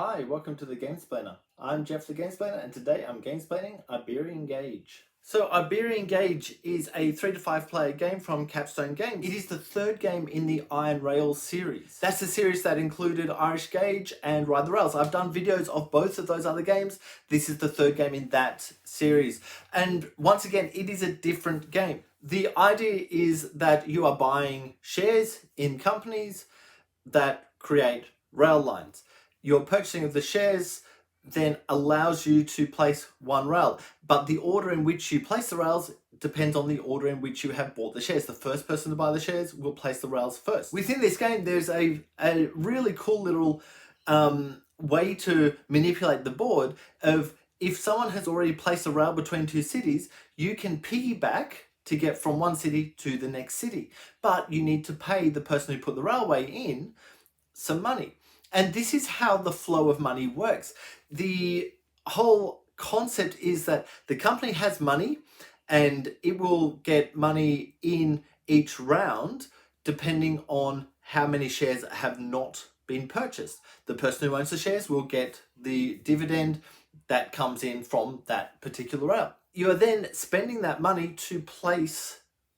Hi, welcome to the Gamesplainer. I'm Jeff the Gamesplainer, and today I'm gamesplaining Iberian Gauge. So Iberian Gauge is a 3 to 5 player game from Capstone Games. It is the third game in the Iron Rails series. That's the series that included Irish Gauge and Ride the Rails. I've done videos of both of those other games. This is the third game in that series. And once again, it is a different game. The idea is that you are buying shares in companies that create rail lines. Your purchasing of the shares then allows you to place one rail, but the order in which you place the rails depends on the order in which you have bought the shares. The first person to buy the shares will place the rails first. Within this game, there's a really cool little way to manipulate the board of if someone has already placed a rail between two cities, you can piggyback to get from one city to the next city, but you need to pay the person who put the railway in some money. And this is how the flow of money works. The whole concept is that the company has money and it will get money in each round depending on how many shares have not been purchased. The person who owns the shares will get the dividend that comes in from that particular rail. You are then spending that money to place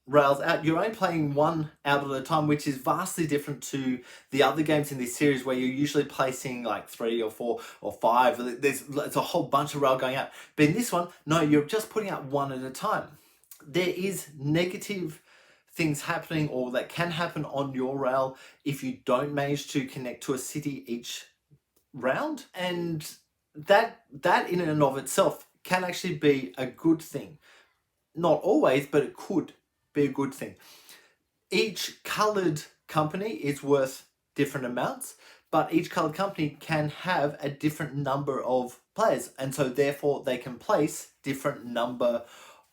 rails out. You're only playing one out at a time, which is vastly different to the other games in this series where you're usually placing like 3 or 4 or 5. There's a whole bunch of rail going out. But in this one, no, you're just putting out one at a time. There is negative things happening or that can happen on your rail if you don't manage to connect to a city each round. And that in and of itself can actually be a good thing. Not always, but it could be a good thing. Each coloured company is worth different amounts, but each coloured company can have a different number of players, and so therefore they can place different number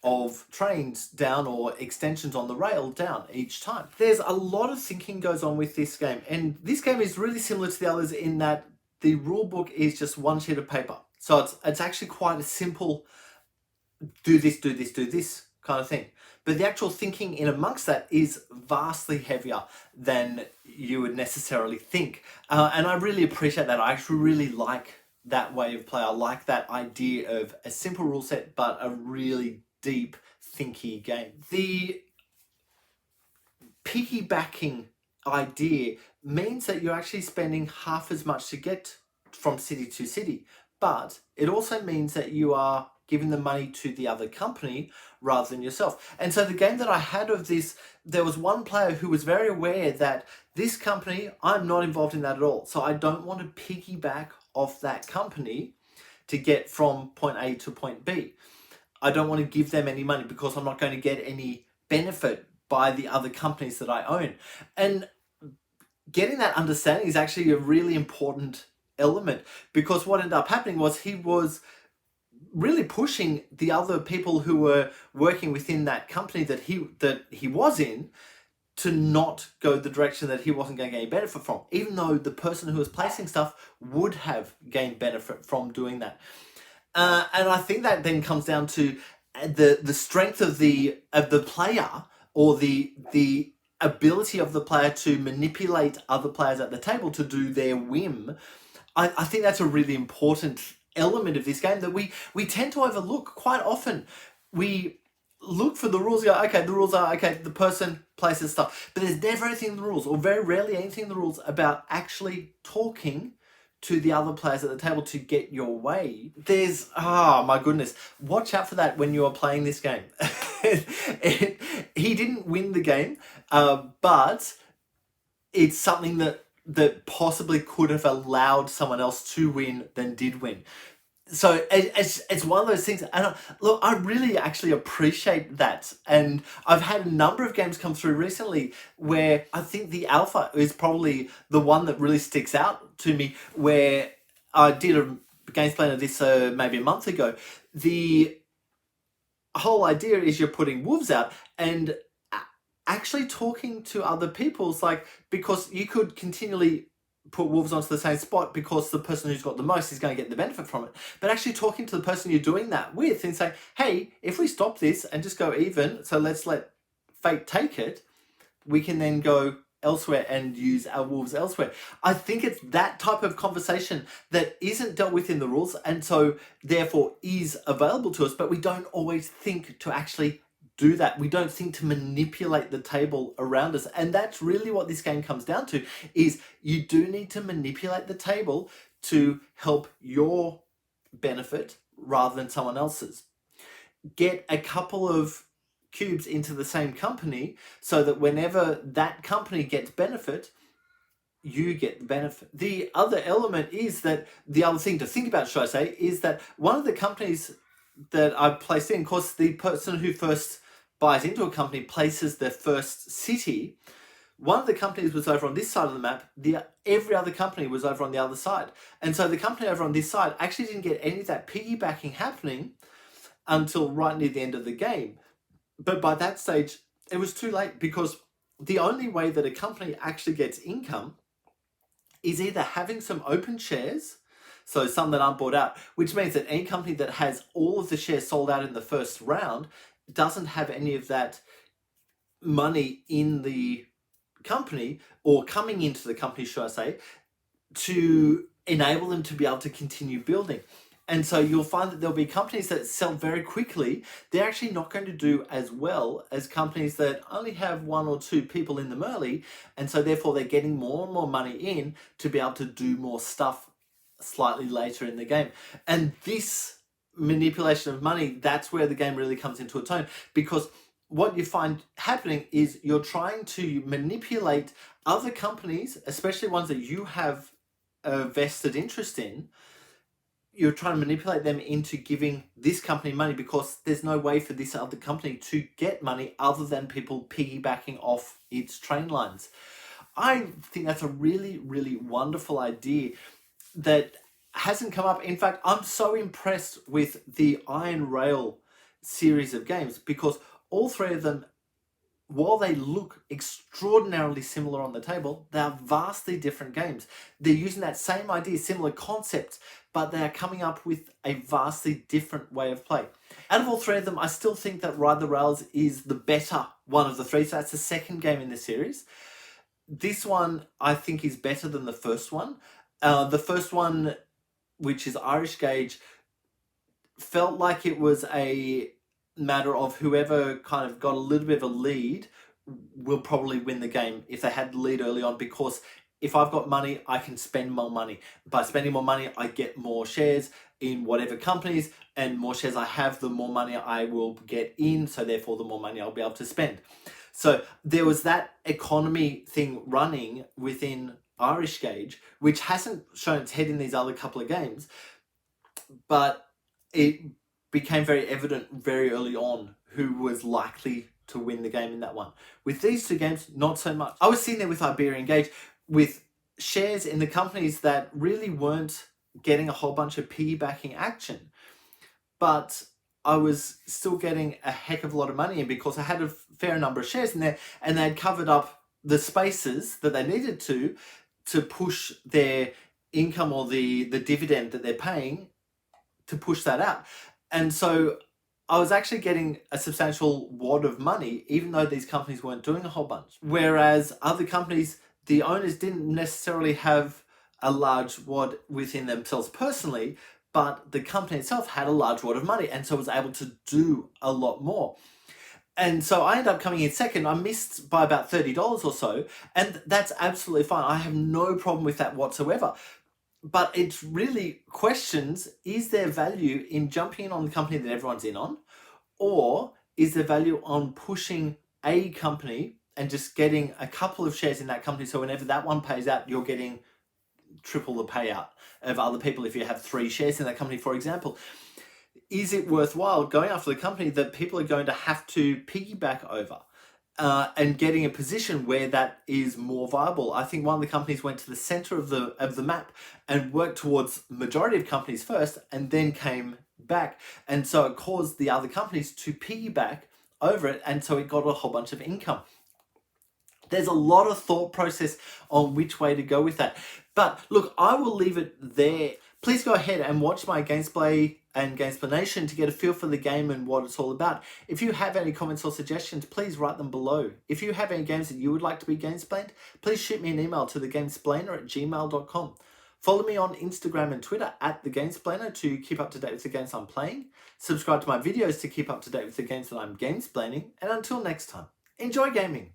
of trains down or extensions on the rail down each time. There's a lot of thinking goes on with this game, and this game is really similar to the others in that the rule book is just one sheet of paper. So it's actually quite a simple do this kind of thing. But the actual thinking in amongst that is vastly heavier than you would necessarily think. And I really appreciate that. I actually really like that way of play. I like that idea of a simple rule set, but a really deep, thinky game. The piggybacking idea means that you're actually spending half as much to get from city to city. But it also means that you are giving the money to the other company rather than yourself. And so the game that I had of this, there was one player who was very aware that this company, I'm not involved in that at all. So I don't want to piggyback off that company to get from point A to point B. I don't want to give them any money because I'm not going to get any benefit by the other companies that I own. And getting that understanding is actually a really important element, because what ended up happening was he was really pushing the other people who were working within that company that he was in to not go the direction that he wasn't going to gain any benefit from, even though the person who was placing stuff would have gained benefit from doing that. And I think that then comes down to the strength of the player, or the ability of the player to manipulate other players at the table to do their whim. I think that's a really important element of this game that we tend to overlook quite often. We look for the rules, go, okay, the rules are, okay, the person places stuff. But there's never anything in the rules, or very rarely anything in the rules, about actually talking to the other players at the table to get your way. There's, oh my goodness, watch out for that when you're playing this game. He didn't win the game, but it's something that possibly could have allowed someone else to win than did win. So it's one of those things, and look, I really actually appreciate that. And I've had a number of games come through recently where I think the alpha is probably the one that really sticks out to me, where I did a Gamesplainer of this maybe a month ago. The whole idea is you're putting wolves out, and actually talking to other people is like, because you could continually put wolves onto the same spot because the person who's got the most is going to get the benefit from it. But actually talking to the person you're doing that with and saying, hey, if we stop this and just go even, so let's let fate take it, we can then go elsewhere and use our wolves elsewhere. I think it's that type of conversation that isn't dealt with in the rules, and so therefore is available to us, but we don't always think to actually do that. We don't think to manipulate the table around us. And that's really what this game comes down to, is you do need to manipulate the table to help your benefit rather than someone else's. Get a couple of cubes into the same company so that whenever that company gets benefit, you get the benefit. The other element is that, the other thing to think about, should I say, is that one of the companies that I've placed in, of course, the person who first buys into a company places their first city. One of the companies was over on this side of the map, every other company was over on the other side. And so the company over on this side actually didn't get any of that piggybacking happening until right near the end of the game. But by that stage, it was too late, because the only way that a company actually gets income is either having some open shares, so some that aren't bought out, which means that any company that has all of the shares sold out in the first round doesn't have any of that money in the company, or coming into the company, should I say, to enable them to be able to continue building. And so you'll find that there'll be companies that sell very quickly. They're actually not going to do as well as companies that only have 1 or 2 people in them early. And so therefore they're getting more and more money in to be able to do more stuff slightly later in the game. And this manipulation of money, that's where the game really comes into its own, because what you find happening is you're trying to manipulate other companies, especially ones that you have a vested interest in. You're trying to manipulate them into giving this company money, because there's no way for this other company to get money other than people piggybacking off its train lines. I think that's a really, really wonderful idea that hasn't come up. In fact, I'm so impressed with the Iron Rail series of games, because all 3 of them, while they look extraordinarily similar on the table, they are vastly different games. They're using that same idea, similar concepts, but they are coming up with a vastly different way of play. Out of all 3 of them, I still think that Ride the Rails is the better one of the 3, so that's the second game in the series. This one, I think, is better than the first one. The first one, which is Irish Gauge, felt like it was a matter of whoever kind of got a little bit of a lead will probably win the game if they had the lead early on, because if I've got money, I can spend more money. By spending more money, I get more shares in whatever companies, and more shares I have, the more money I will get in, so therefore the more money I'll be able to spend. So there was that economy thing running within Irish Gauge, which hasn't shown its head in these other couple of games, but it became very evident very early on who was likely to win the game in that one. With these 2 games, not so much. I was sitting there with Iberian Gauge with shares in the companies that really weren't getting a whole bunch of piggybacking action, but I was still getting a heck of a lot of money in, because I had a fair number of shares in there, and they had covered up the spaces that they needed to push their income, or the dividend that they're paying, to push that out. And so I was actually getting a substantial wad of money, even though these companies weren't doing a whole bunch. Whereas other companies, the owners didn't necessarily have a large wad within themselves personally, but the company itself had a large wad of money, and so was able to do a lot more. And so I ended up coming in second. I missed by about $30 or so, and that's absolutely fine. I have no problem with that whatsoever. But it really questions, is there value in jumping in on the company that everyone's in on? Or is there value on pushing a company and just getting a couple of shares in that company, so whenever that one pays out, you're getting triple the payout of other people if you have 3 shares in that company, for example? Is it worthwhile going after the company that people are going to have to piggyback over? And getting a position where that is more viable. I think one of the companies went to the center of the map and worked towards majority of companies first, and then came back. And so it caused the other companies to piggyback over it, and so it got a whole bunch of income. There's a lot of thought process on which way to go with that. But look, I will leave it there. Please go ahead and watch my gameplay and Gamesplanation to get a feel for the game and what it's all about. If you have any comments or suggestions, please write them below. If you have any games that you would like to be Gamesplained, please shoot me an email to thegamesplainer@gmail.com. Follow me on Instagram and Twitter @thegamesplainer to keep up to date with the games I'm playing. Subscribe to my videos to keep up to date with the games that I'm gamesplaining. And until next time, enjoy gaming!